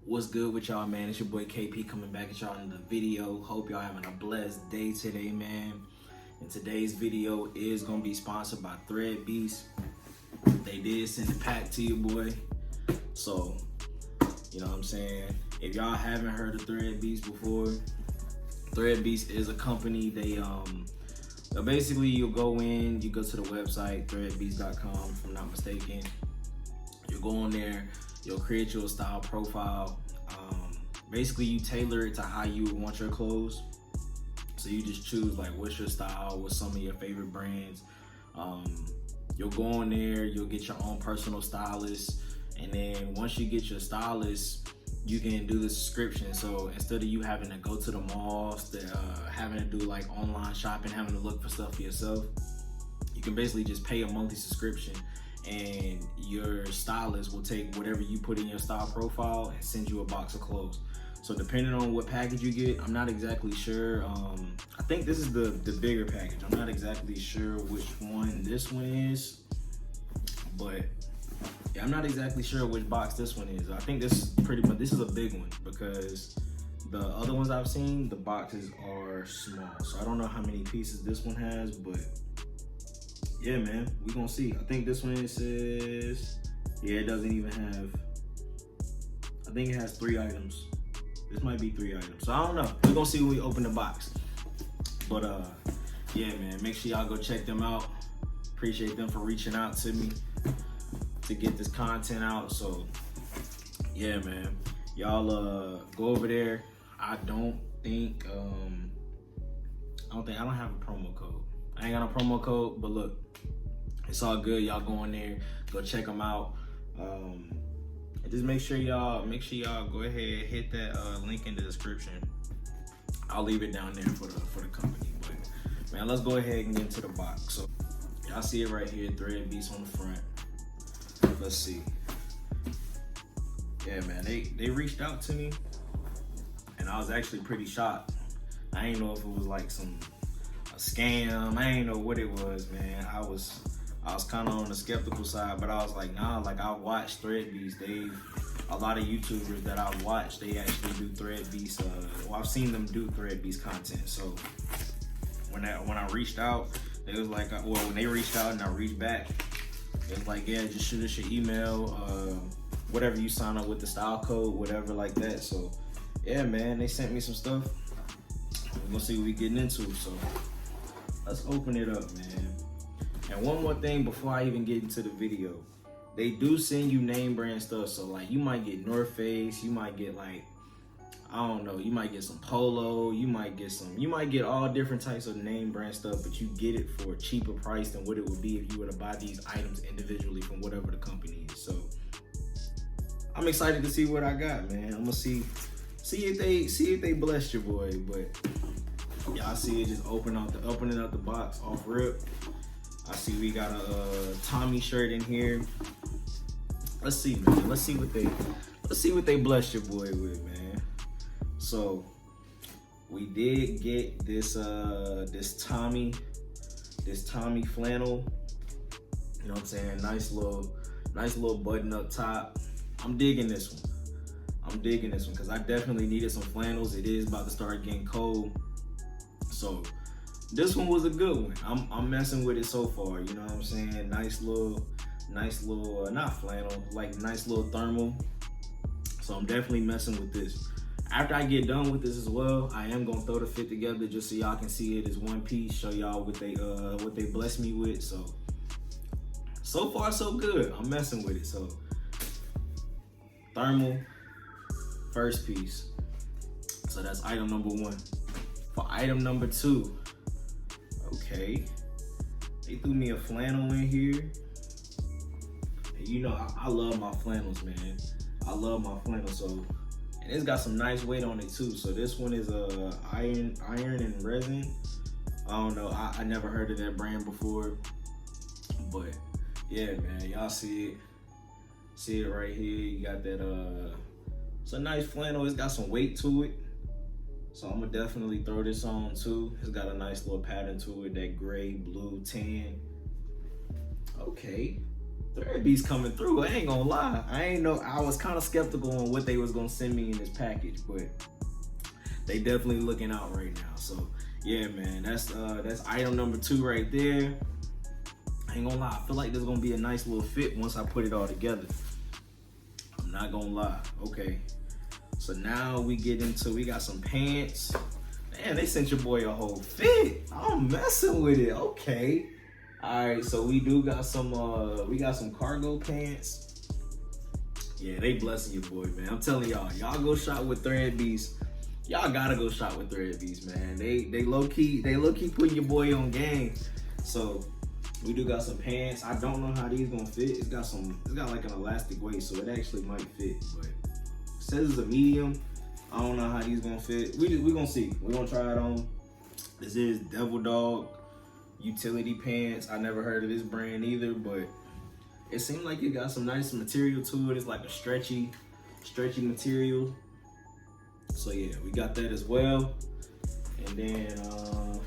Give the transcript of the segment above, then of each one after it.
What's good with y'all, man? It's your boy KP coming back at y'all in the video. Hope y'all having a blessed day today, man. And today's video is gonna be sponsored by Thread Beast. They did send a pack to you, boy. So, you know what I'm saying? If y'all haven't heard of Thread Beast before, Thread Beast is a company. They basically you go to the website threadbeast.com if I'm not mistaken. You'll go on there, you'll create your style profile. Basically you tailor it to how you would want your clothes. So you just choose like what's your style, what's some of your favorite brands. You'll go on there, you'll get your own personal stylist, and then once you get your stylist, you can do the subscription. So instead of you having to go to the malls, having to do like online shopping, having to look for stuff for yourself, you can basically just pay a monthly subscription, and your stylist will take whatever you put in your style profile and send you a box of clothes. So depending on what package you get, I'm not exactly sure. I think this is the bigger package. I'm not exactly sure which one this one is, but yeah, I'm not exactly sure which box this one is. I think this is this is a big one, because the other ones I've seen, the boxes are small. So I don't know how many pieces this one has, but yeah, man, we gonna see. I think this one says, yeah, it doesn't even have, I think it has 3 items. This might be 3 items. So I don't know. We're gonna see when we open the box. But yeah, man, make sure y'all go check them out. Appreciate them for reaching out to me to get this content out. So yeah, man, y'all go over there. I don't have a promo code. I ain't got no promo code, but look, it's all good. Y'all go in there, go check them out. And just make sure y'all go ahead, hit that link in the description. I'll leave it down there for the company. But man, let's go ahead and get into the box. So y'all see it right here, Thread Beast on the front. Let's see. Yeah, man, they reached out to me, and I was actually pretty shocked. I didn't know if it was like a scam. I didn't know what it was, man. I was kind of on the skeptical side, but I was like, nah, like I watched Thread Beast. A lot of YouTubers that I watch, they actually do Thread Beast. Well, I've seen them do Thread Beast content. So when I reached out, they was like, well, when they reached out and I reached back, it was like, yeah, just shoot us your email, whatever you sign up with the style code, whatever like that. So yeah, man, they sent me some stuff. We're gonna see what we getting into. So let's open it up, man. And one more thing before I even get into the video, they do send you name brand stuff. So like you might get North Face, you might get like, I don't know, you might get some Polo, you might get all different types of name brand stuff, but you get it for a cheaper price than what it would be if you were to buy these items individually from whatever the company is. So I'm excited to see what I got, man. I'm gonna see if they blessed your boy. But y'all see it just opening up the box off rip. I see we got a Tommy shirt in here. Let's see, man. Let's see what they blessed your boy with, man. So we did get this Tommy flannel. You know what I'm saying? Nice little button up top. I'm digging this one because I definitely needed some flannels. It is about to start getting cold, so this one was a good one. I'm messing with it so far. You know what I'm saying? Nice little, not flannel, like nice little thermal. So I'm definitely messing with this. After I get done with this as well, I am gonna throw the fit together just so y'all can see it as one piece. Show y'all what they blessed me with. So far so good. I'm messing with it. So thermal, first piece. So that's item number 1. For item number 2. Okay, they threw me a flannel in here. And you know, I love my flannels, man. I love my flannels. So, and it's got some nice weight on it too. So this one is iron and resin. I don't know. I never heard of that brand before, but yeah, man, y'all see it right here. You got that. It's a nice flannel. It's got some weight to it. So I'm gonna definitely throw this on too. It's got a nice little pattern to it, that gray, blue, tan. Okay, Thread Beast coming through. I ain't gonna lie. I was kind of skeptical on what they was gonna send me in this package, but they definitely looking out right now. So yeah, man, that's item number 2 right there. I ain't gonna lie. I feel like there's gonna be a nice little fit once I put it all together. I'm not gonna lie. Okay. So now we got some pants. Man, they sent your boy a whole fit. I'm messing with it. Okay. All right, so we got some cargo pants. Yeah, they blessing your boy, man. I'm telling y'all go shop with Thread Beast. Y'all gotta go shop with Thread Beast, man. They low key putting your boy on game. So we got some pants. I don't know how these gonna fit. It's got like an elastic waist, so it actually might fit, but it says it's a medium. I don't know how these gonna fit. We gonna see. We gonna try it on. This is Devil Dog utility pants. I never heard of this brand either, but it seemed like it got some nice material to it. It's like a stretchy material. So yeah, we got that as well. And then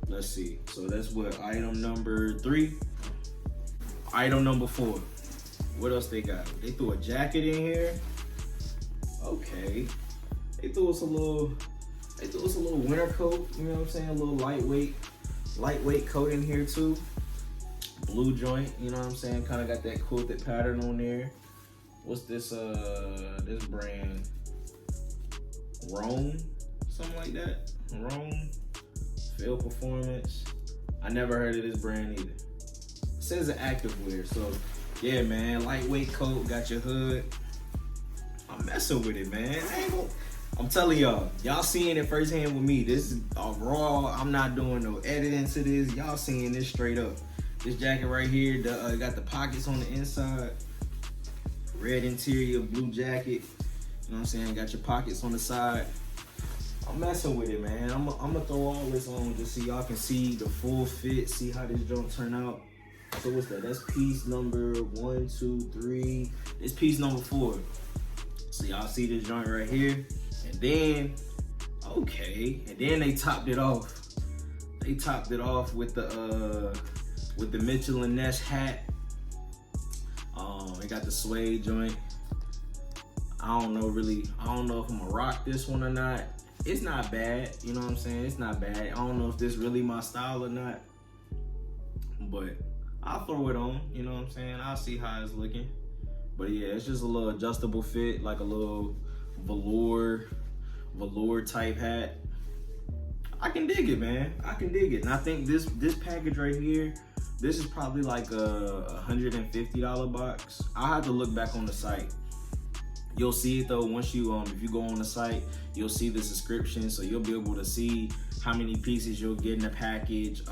let's see. So that's what item number 3. Item number 4. What else they got? They threw a jacket in here. Okay. They threw us a little winter coat, you know what I'm saying? A little lightweight coat in here too. Blue joint, you know what I'm saying? Kind of got that quilted pattern on there. What's this this brand? Rome, something like that. Rome Field Performance. I never heard of this brand either. It says an activewear, so yeah, man. Lightweight coat, got your hood. I'm messing with it, man. I'm telling y'all seeing it firsthand with me. This is raw. I'm not doing no editing to this. Y'all seeing this straight up. This jacket right here, got the pockets on the inside. Red interior, blue jacket. You know what I'm saying? Got your pockets on the side. I'm messing with it, man. I'm gonna throw all this on just so y'all can see the full fit, see how this joint turn out. So what's that? That's piece number 1, 2, 3. It's piece number 4. So y'all see this joint right here. And then, okay, and then they topped it off. They topped it off with the Mitchell & Ness hat. They got the suede joint. I don't know if I'm gonna rock this one or not. It's not bad, you know what I'm saying? It's not bad. I don't know if this really my style or not, but I'll throw it on, you know what I'm saying? I'll see how it's looking. But yeah, it's just a little adjustable fit, like a little velour type hat. I can dig it, man. I can dig it. And I think this package right here, this is probably like a $150 box. I'll have to look back on the site. You'll see it though once you if you go on the site, you'll see the subscription, so you'll be able to see how many pieces you'll get in a package.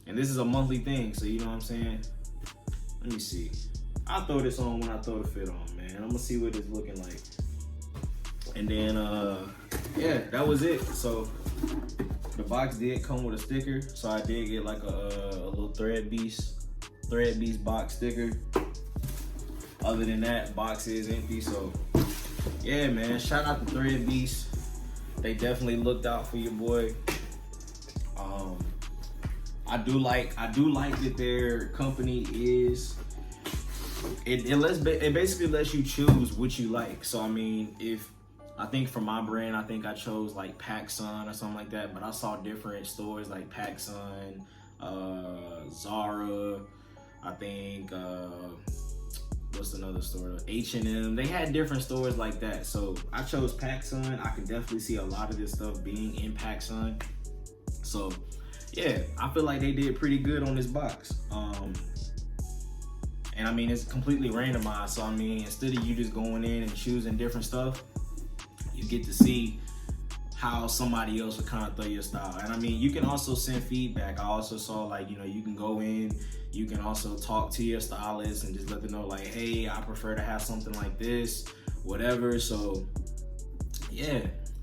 And this is a monthly thing, so you know what I'm saying? Let me see. I'll throw this on when I throw the fit on, man. I'm gonna see what it's looking like. And then yeah, that was it. So the box did come with a sticker, so I did get like a little Thread Beast box sticker. Other than that, box is empty. So yeah, man, shout out to Thread Beast. They definitely looked out for your boy. I do like that their company is. It basically lets you choose what you like. So I mean, I think for my brand, I think I chose like PacSun or something like that. But I saw different stores like PacSun, Zara. I think what's another store? H&M. They had different stores like that. So I chose PacSun. I can definitely see a lot of this stuff being in PacSun. So yeah, I feel like they did pretty good on this box. And I mean, it's completely randomized. So I mean, instead of you just going in and choosing different stuff, you get to see how somebody else would kind of throw your style. And I mean, you can also send feedback. I also saw like, you know, you can go in, you can also talk to your stylist and just let them know like, hey, I prefer to have something like this, whatever. So yeah,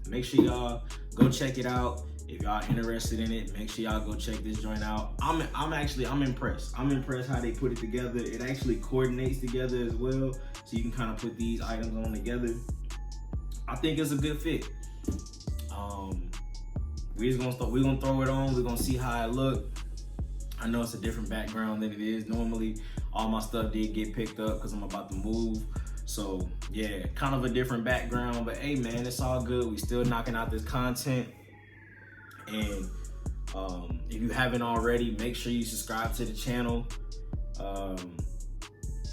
make sure y'all go check it out. If y'all interested in it, make sure y'all go check this joint out. I'm impressed. I'm impressed how they put it together. It actually coordinates together as well, so you can kind of put these items on together. I think it's a good fit. We're gonna throw it on. We're gonna see how it look. I know it's a different background than it is normally. all my stuff did get picked up because I'm about to move. So yeah, kind of a different background, but hey man, it's all good. We still knocking out this content. And if you haven't already, make sure you subscribe to the channel,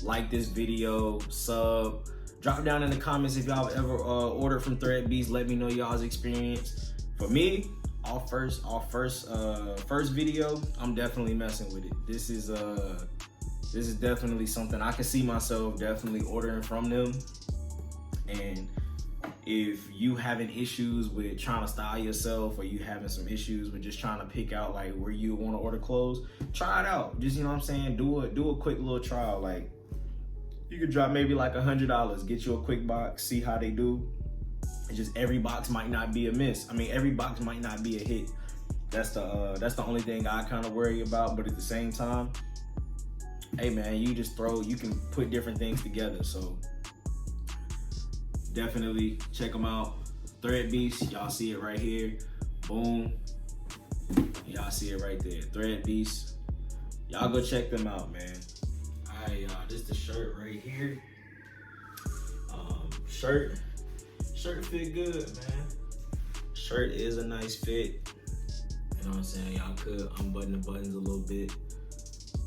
like this video, sub, drop down in the comments if y'all ever ordered from Threadbeast. Let me know y'all's experience. For me, our first video, I'm definitely messing with it. This is definitely something I can see myself definitely ordering from them. And if you having issues with trying to style yourself, or you having some issues with just trying to pick out like where you want to order clothes, try it out. Just, you know what I'm saying, do a quick little trial. Like, you could drop maybe like $100, get you a quick box, see how they do. And just every box might not be a miss. I mean, every box might not be a hit. That's the only thing I kind of worry about. But at the same time, hey man, you can put different things together. So definitely check them out. Threadbeast, y'all see it right here. Boom. Y'all see it right there. Threadbeast. Y'all go check them out, man. Alright, y'all, this is the shirt right here. Shirt fit good, man. Shirt is a nice fit. You know what I'm saying? Y'all could unbutton the buttons a little bit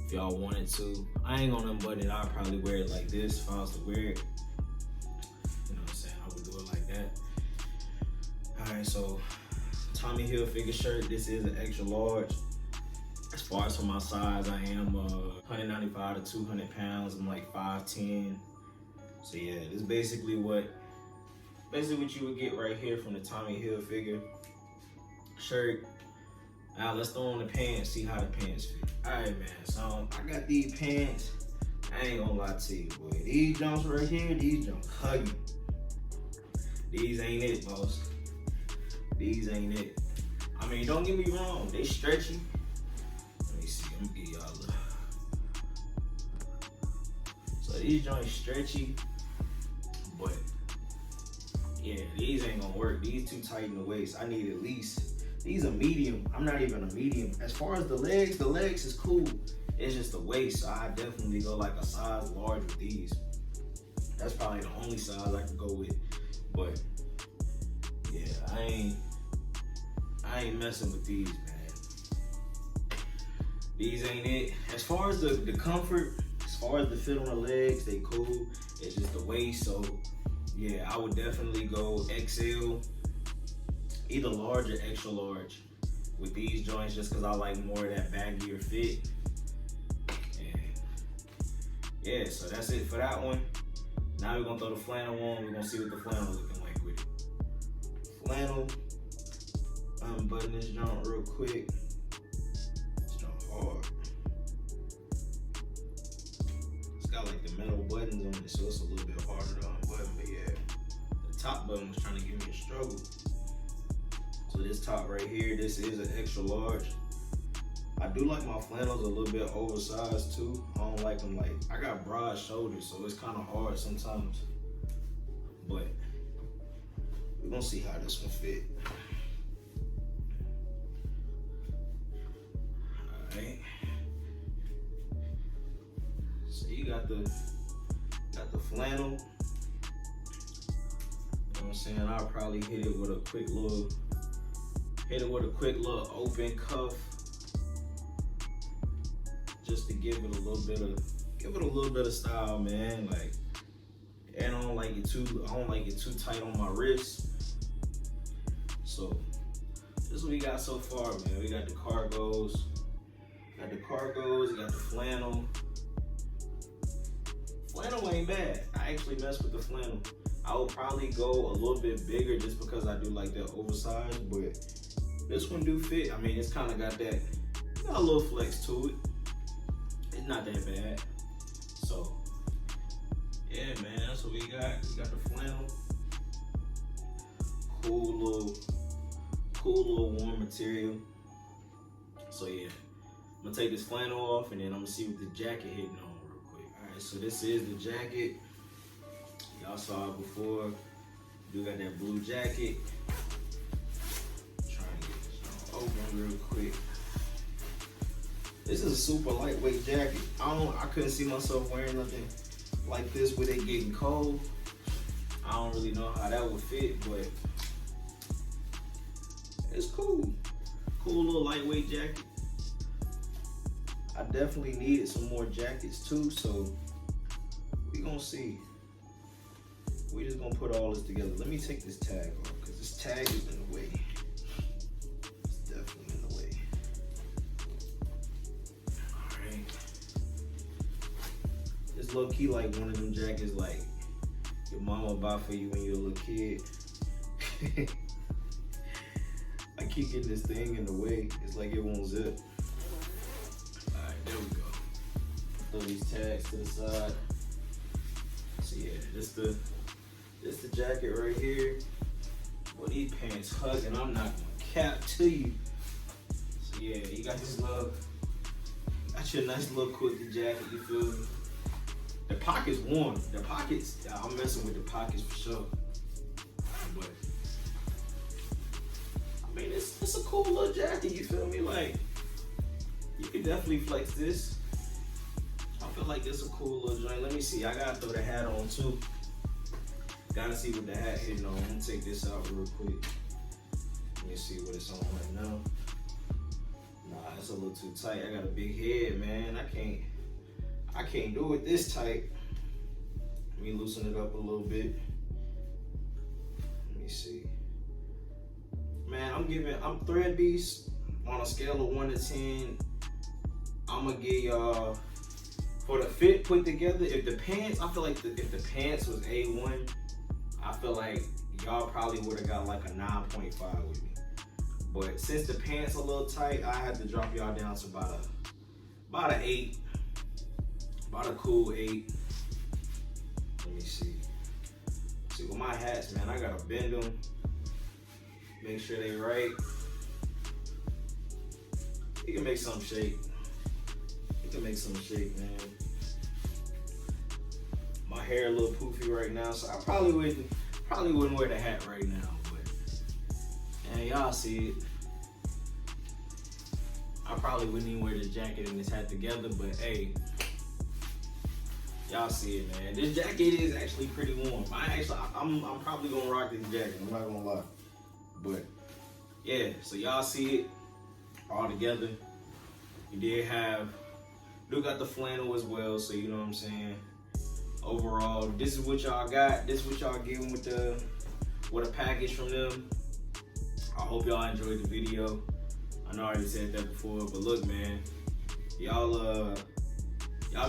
if y'all wanted to. I ain't gonna unbutton it. I'll probably wear it like this if I was to wear it. You know what I'm saying? I would do it like that. Alright, so Tommy Hilfiger shirt. This is an extra large. As far as for my size, I am 195 to 200 pounds. I'm like 5'10". So yeah, this is basically what you would get right here from the Tommy Hilfiger shirt. Now let's throw on the pants, see how the pants fit. Alright man, so I got these pants. I ain't gonna lie to you, boy. These jumps right here, these jumps hugging. These ain't it, boss. These ain't it. I mean, don't get me wrong, they stretchy. Let me see, I'm gonna get y'all a look. So these joints stretchy, but yeah, these ain't gonna work. These too tight in the waist. I need at least, these are medium. I'm not even a medium. As far as the legs is cool. It's just the waist, so I definitely go like a size large with these. That's probably the only size I can go with. But yeah, I ain't messing with these, man. These ain't it. As far as the comfort, as far as the fit on the legs, they cool. It's just the waist, so yeah, I would definitely go XL, either large or extra large with these joints, just because I like more of that baggier fit. And yeah, so that's it for that one. Now we're gonna throw the flannel on. We're gonna see what the flannel looking like with it. Flannel. Unbutton this joint real quick. This joint hard. It's got like the metal buttons on it, so it's a little bit harder to unbutton. But yeah, the top button was trying to give me a struggle. So this top right here, this is an extra large. I do like my flannels a little bit oversized too. I don't like them like, I got broad shoulders, so it's kind of hard sometimes. But we're gonna see how this one fit. Alright. So you got the flannel. You know what I'm saying? I'll probably hit it with a quick little open cuff, just to give it a little bit of style, man. Like, and I don't like it too tight on my wrist. So this is what we got so far, man. We got the cargos, we got the flannel. Flannel ain't bad. I actually mess with the flannel. I would probably go a little bit bigger just because I do like that oversized, but this one do fit. I mean, it's kind of got a little flex to it. It's not that bad. So yeah, man, that's what we got. We got the flannel. Cool little warm material. So yeah, I'm gonna take this flannel off and then I'm gonna see what the jacket hitting on real quick. All right, so this is the jacket. Y'all saw it before. We got that blue jacket. Trying to get this open real quick. This is a super lightweight jacket. I couldn't see myself wearing nothing like this with it getting cold. I don't really know how that would fit, but it's cool. Cool little lightweight jacket. I definitely needed some more jackets too, so we gonna see. We just gonna put all this together. Let me take this tag off, because this tag is in the way. It's definitely in the way. Alright. It's low key like one of them jackets like your mama bought for you when you were a little kid. I keep getting this thing in the way. It's like it won't zip. Alright, there we go. Throw these tags to the side. So yeah, this the jacket right here. Well, these pants hugging. I'm not gonna cap to you. So yeah, you got this little, got your nice little quilted jacket. You feel me? The pockets warm. The pockets, I'm messing with the pockets for sure. But I mean, it's a cool little jacket. You feel me? Like, you can definitely flex this. I feel like this is a cool little joint. Let me see. I gotta throw the hat on too. Gotta see what the hat hitting on. I'm gonna take this out real quick. Let me see what it's on right now. Nah, it's a little too tight. I got a big head, man. I can't do it this tight. Let me loosen it up a little bit. Let me see. Man, I'm Thread Beast on a scale of 1 to 10. I'm gonna give y'all, for the fit put together, if the pants, I feel like if the pants was A1, I feel like y'all probably would have got like a 9.5 with me. But since the pants a little tight, I had to drop y'all down to about an 8. About a cool 8. Let me see. See, with my hats, man, I gotta bend them. Make sure they right. You can make some shape. You can make some shape, man. My hair a little poofy right now, so I probably wouldn't wear the hat right now, but man, y'all see it. I probably wouldn't even wear the jacket and this hat together, but hey, y'all see it, man. This jacket is actually pretty warm. I'm probably gonna rock this jacket. I'm not gonna lie, but yeah. So y'all see it all together. You do got the flannel as well, so you know what I'm saying. Overall, this is what y'all got. This is what y'all getting with a package from them. I hope y'all enjoyed the video. I know I already said that before, but look, man, y'all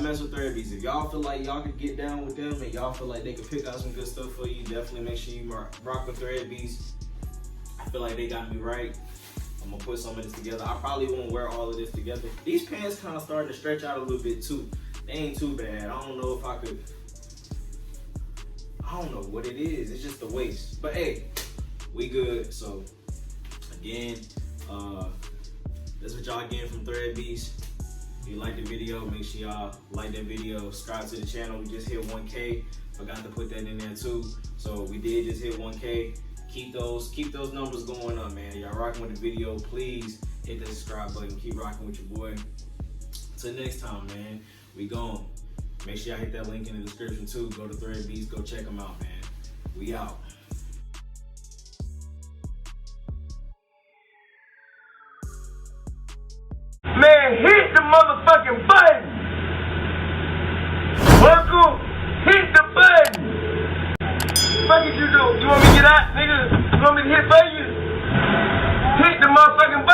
mess with Thread Beast. If y'all feel like y'all could get down with them and y'all feel like they could pick out some good stuff for you, definitely make sure you rock with Thread Beast. I feel like they got me right. I'm gonna put some of this together. I probably won't wear all of this together. These pants kind of starting to stretch out a little bit too. They ain't too bad. I don't know if I could. I don't know what it is. It's just the waist. But hey, we good. So again, that's what y'all getting from Thread Beast. If you like the video, make sure y'all like that video. Subscribe to the channel. We just hit 1K. Forgot to put that in there too. So we did just hit 1K. Keep those numbers going up, man. Y'all rocking with the video. Please hit the subscribe button. Keep rocking with your boy. Till next time, man. We gone. Make sure y'all hit that link in the description too. Go to Thread Beast. Go check them out, man. We out. Man, hit the motherfucking button! Uncle, hit the button! Fuck you do? You want me to get out, nigga? You want me to hit for you? Hit the motherfucking button!